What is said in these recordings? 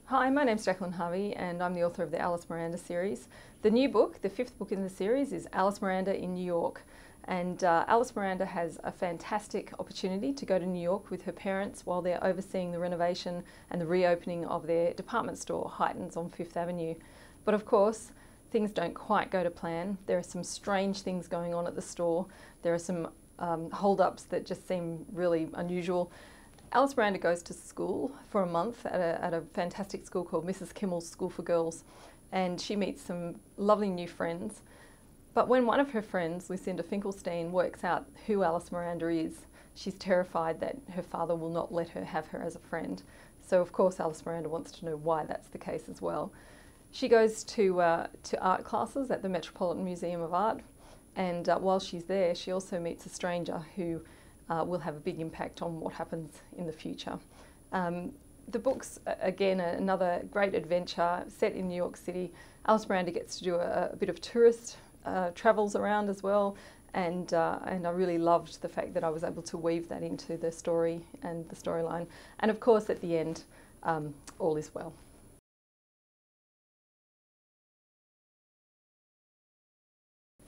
Hi, my name's Jacqueline Harvey and I'm the author of the Alice-Miranda series. The new book, the fifth book in the series, is Alice-Miranda in New York. And Alice-Miranda has a fantastic opportunity to go to New York with her parents while they're overseeing the renovation and the reopening of their department store, Highton's on Fifth Avenue. But of course, things don't quite go to plan. There are some strange things going on at the store. There are some hold-ups that just seem really unusual. Alice-Miranda goes to school for a month at a fantastic school called Mrs. Kimmel's School for Girls, and she meets some lovely new friends. But when one of her friends, Lucinda, works out who Alice-Miranda is, she's terrified that her father will not let her have her as a friend. So of course Alice-Miranda wants to know why that's the case as well. She goes to art classes at the Metropolitan Museum of Art, and while she's there she also meets a stranger who will have a big impact on what happens in the future. The book's, again, another great adventure set in New York City. Alice-Miranda gets to do a bit of tourist travels around as well, and I really loved the fact that I was able to weave that into the story and the storyline. And of course, at the end, all is well.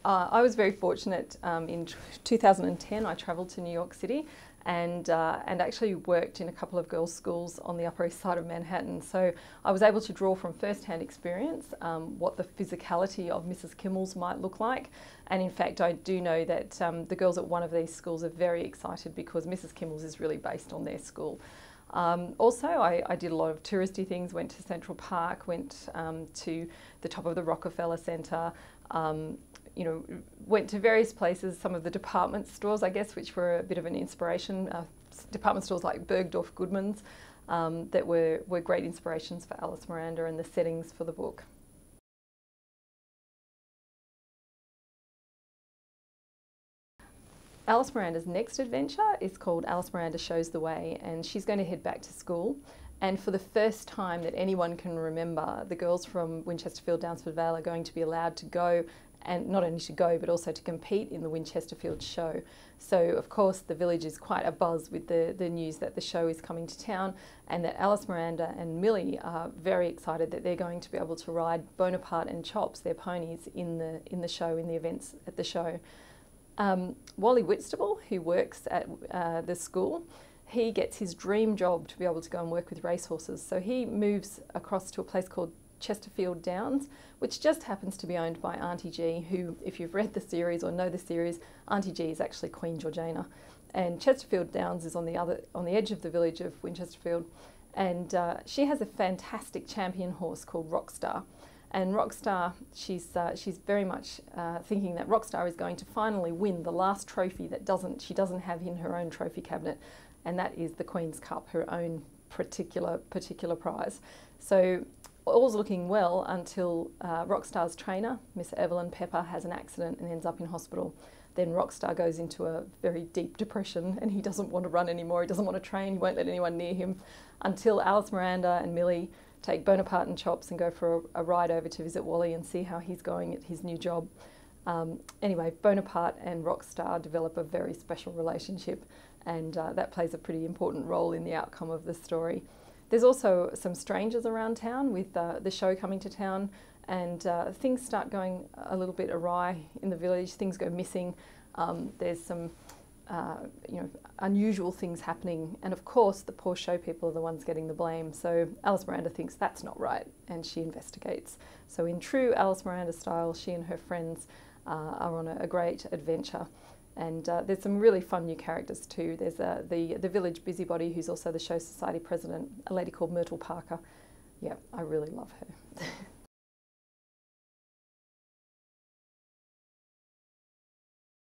I was very fortunate. In 2010 I travelled to New York City and actually worked in a couple of girls' schools on the Upper East Side of Manhattan. So I was able to draw from first-hand experience what the physicality of Mrs. Kimmel's might look like. And in fact I do know that the girls at one of these schools are very excited because Mrs. Kimmel's is really based on their school. Also, I did a lot of touristy things, went to Central Park, went to the top of the Rockefeller Center, you know, went to various places, some of the department stores, I guess, which were a bit of an inspiration. Department stores like Bergdorf Goodman's that were great inspirations for Alice-Miranda and the settings for the book. Alice-Miranda's next adventure is called Alice-Miranda Shows the Way, and she's going to head back to school. And for the first time that anyone can remember, the girls from Winchesterfield Downsford Vale are going to be allowed to go, and not only to go but also to compete in the Winchesterfield show. So of course the village is quite abuzz with the news that the show is coming to town, and that Alice-Miranda and Millie are very excited that they're going to be able to ride Bonaparte and Chops, their ponies, in the show, in the events at the show. Wally Whitstable, who works at the school, he gets his dream job to be able to go and work with racehorses. So he moves across to a place called Chesterfield Downs, which just happens to be owned by Auntie G, who, if you've read the series or know the series, Auntie G is actually Queen Georgiana. And Chesterfield Downs is on the edge of the village of Winchesterfield, and she has a fantastic champion horse called Rockstar. And Rockstar, she's very much thinking that Rockstar is going to finally win the last trophy that she doesn't have in her own trophy cabinet, and that is the Queen's Cup, her own particular prize. So all's looking well until Rockstar's trainer, Miss Evelyn Pepper, has an accident and ends up in hospital. Then Rockstar goes into a very deep depression and he doesn't want to run anymore, he doesn't want to train, he won't let anyone near him, until Alice-Miranda and Millie take Bonaparte and Chops and go for a ride over to visit Wally and see how he's going at his new job. Anyway, Bonaparte and Rockstar develop a very special relationship, and that plays a pretty important role in the outcome of the story. There's also some strangers around town with the show coming to town, and things start going a little bit awry in the village. Things go missing. There's some you know, unusual things happening, and of course the poor show people are the ones getting the blame. So Alice-Miranda thinks that's not right, and she investigates. So in true Alice-Miranda style, she and her friends are on a great adventure. And there's some really fun new characters too. There's the village busybody, who's also the show society president, a lady called Myrtle Parker. Yeah, I really love her.